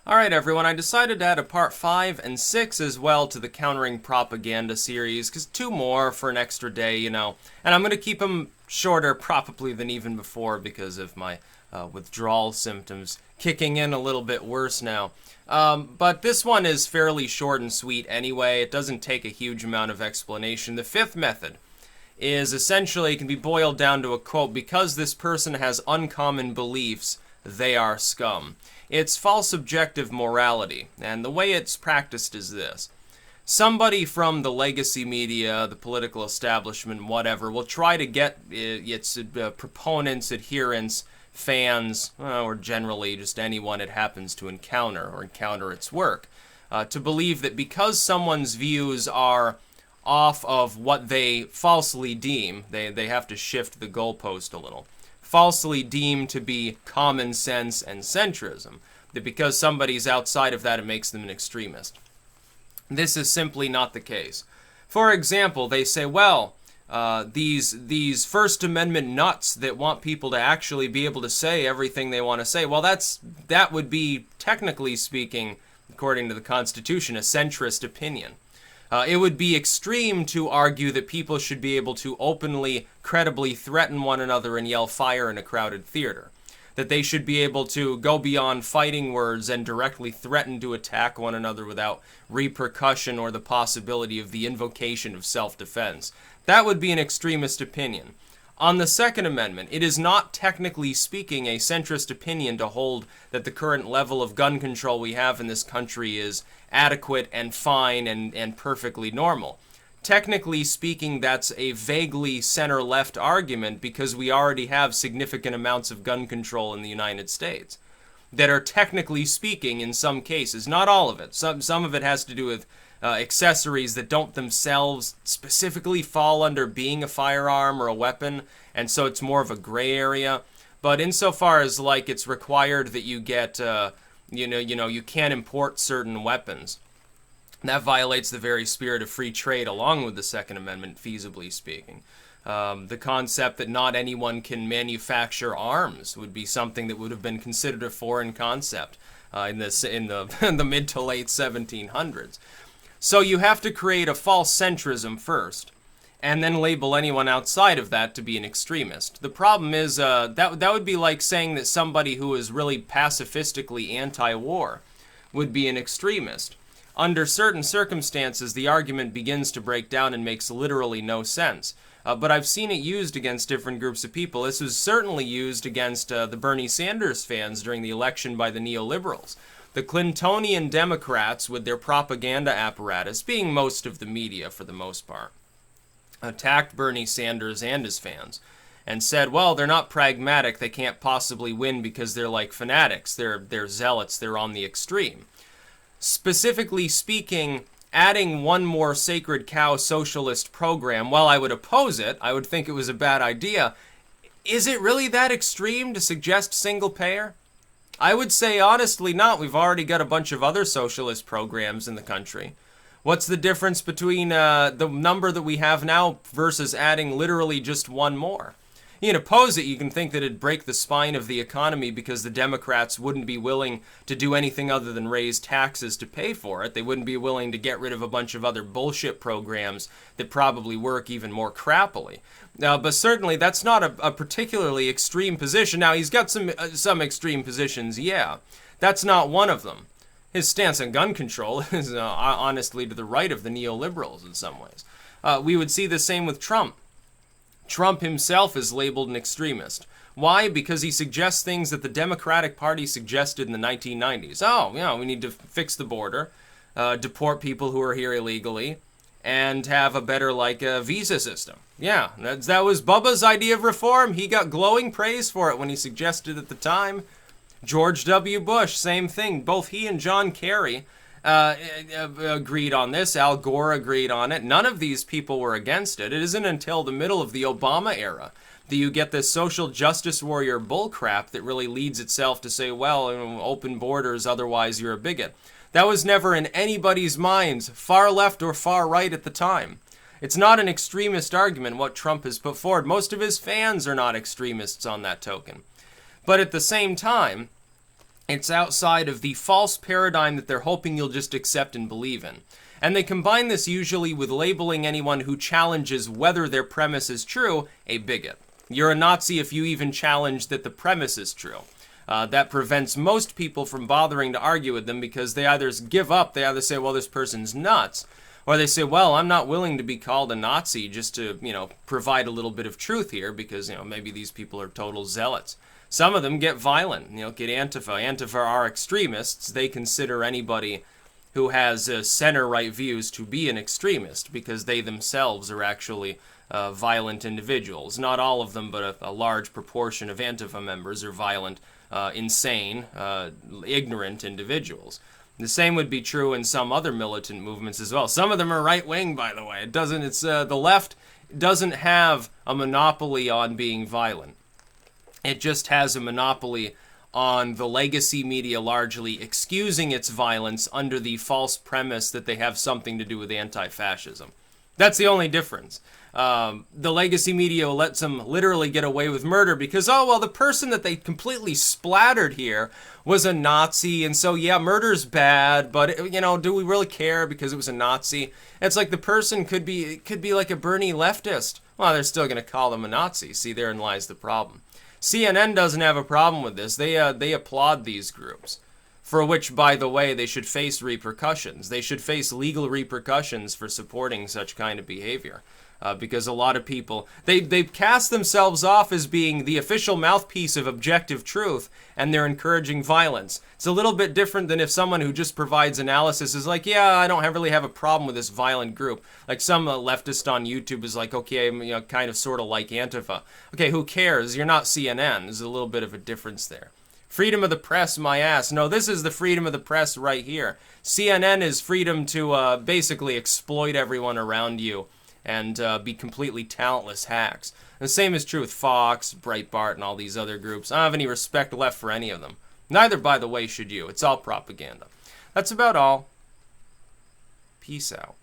Alright everyone, I decided to add a part 5 and 6 as well to the Countering Propaganda series, because 2 more for an extra day, and I'm going to keep them shorter probably than even before because of my withdrawal symptoms kicking in a little bit worse now. But this one is fairly short and sweet anyway. It doesn't take a huge amount of explanation. The fifth method is essentially, can be boiled down to a quote: because this person has uncommon beliefs, they are scum. It's false objective morality, and the way it's practiced is this. Somebody from the legacy media, the political establishment, whatever, will try to get its proponents, adherents, fans, or generally just anyone it happens to encounter its work, to believe that because someone's views are off of what they falsely deem, they have to shift the goalpost a little, falsely deem to be common sense and centrism, that because somebody's outside of that, it makes them an extremist. This is simply not the case. For example, they say, well, these First Amendment nuts that want people to actually be able to say everything they want to say, well, that would be, technically speaking, according to the Constitution, a centrist opinion. It would be extreme to argue that people should be able to openly, credibly threaten one another and yell fire in a crowded theater. That they should be able to go beyond fighting words and directly threaten to attack one another without repercussion or the possibility of the invocation of self-defense. That would be an extremist opinion. On the Second Amendment, it is not, technically speaking, a centrist opinion to hold that the current level of gun control we have in this country is adequate and fine and perfectly normal. Technically speaking, that's a vaguely center-left argument because we already have significant amounts of gun control in the United States that are, technically speaking, in some cases, not all of it. Some of it has to do with accessories that don't themselves specifically fall under being a firearm or a weapon, and so it's more of a gray area. But insofar as, like, it's required that you get, you can't import certain weapons, that violates the very spirit of free trade along with the Second Amendment, feasibly speaking. The concept that not anyone can manufacture arms would be something that would have been considered a foreign concept in the mid to late 1700s. So you have to create a false centrism first, and then label anyone outside of that to be an extremist. The problem is that would be like saying that somebody who is really pacifistically anti-war would be an extremist. Under certain circumstances, the argument begins to break down and makes literally no sense. But I've seen it used against different groups of people. This was certainly used against the Bernie Sanders fans during the election by the neoliberals. The Clintonian Democrats, with their propaganda apparatus, being most of the media for the most part, attacked Bernie Sanders and his fans and said, well, they're not pragmatic, they can't possibly win because they're like fanatics, they're zealots, they're on the extreme. Specifically speaking, adding one more sacred cow socialist program, while I would oppose it, I would think it was a bad idea, is it really that extreme to suggest single payer? I would say honestly not. We've already got a bunch of other socialist programs in the country. What's the difference between the number that we have now versus adding literally just one more? You can oppose it, you can think that it'd break the spine of the economy because the Democrats wouldn't be willing to do anything other than raise taxes to pay for it. They wouldn't be willing to get rid of a bunch of other bullshit programs that probably work even more crappily. But certainly that's not a particularly extreme position. Now, he's got some extreme positions, yeah. That's not one of them. His stance on gun control is honestly to the right of the neoliberals in some ways. We would see the same with Trump. Trump himself is labeled an extremist. Why? Because he suggests things that the Democratic Party suggested in the 1990s. Oh, we need to fix the border, deport people who are here illegally, and have a better, visa system. Yeah, that was Bubba's idea of reform. He got glowing praise for it when he suggested it at the time. George W. Bush, same thing. Both he and John Kerry agreed on this. Al Gore agreed on it. None of these people were against it. It isn't until the middle of the Obama era that you get this social justice warrior bullcrap that really leads itself to say, well, open borders, otherwise you're a bigot. That was never in anybody's minds, far left or far right at the time. It's not an extremist argument what Trump has put forward. Most of his fans are not extremists on that token. But at the same time, It's outside of the false paradigm that they're hoping you'll just accept and believe in. And they combine this usually with labeling anyone who challenges whether their premise is true a bigot. You're a Nazi if you even challenge that the premise is true. That prevents most people from bothering to argue with them because they either give up, they either say, well, this person's nuts, or they say, well, I'm not willing to be called a Nazi just to, provide a little bit of truth here because, maybe these people are total zealots. Some of them get violent, get Antifa. Antifa are extremists. They consider anybody who has center-right views to be an extremist because they themselves are actually violent individuals. Not all of them, but a large proportion of Antifa members are violent, insane, ignorant individuals. The same would be true in some other militant movements as well. Some of them are right-wing, by the way. The left doesn't have a monopoly on being violent. It just has a monopoly on the legacy media largely excusing its violence under the false premise that they have something to do with anti-fascism. That's the only difference. The legacy media lets them literally get away with murder because, oh, well, the person that they completely splattered here was a Nazi, and so, yeah, murder's bad, but, do we really care because it was a Nazi? It's like the person could be like a Bernie leftist. Well, they're still going to call them a Nazi. See, therein lies the problem. CNN doesn't have a problem with this. They applaud these groups, for which, by the way, they should face repercussions. They should face legal repercussions for supporting such kind of behavior. Because a lot of people, they cast themselves off as being the official mouthpiece of objective truth, and they're encouraging violence. It's a little bit different than if someone who just provides analysis is like, yeah, I don't really have a problem with this violent group. Like some leftist on YouTube is like, okay, kind of sort of like Antifa. Okay, who cares? You're not CNN. There's a little bit of a difference there. Freedom of the press, my ass. No, this is the freedom of the press right here. CNN is freedom to basically exploit everyone around you and be completely talentless hacks. And the same is true with Fox, Breitbart, and all these other groups. I don't have any respect left for any of them. Neither, by the way, should you. It's all propaganda. That's about all. Peace out.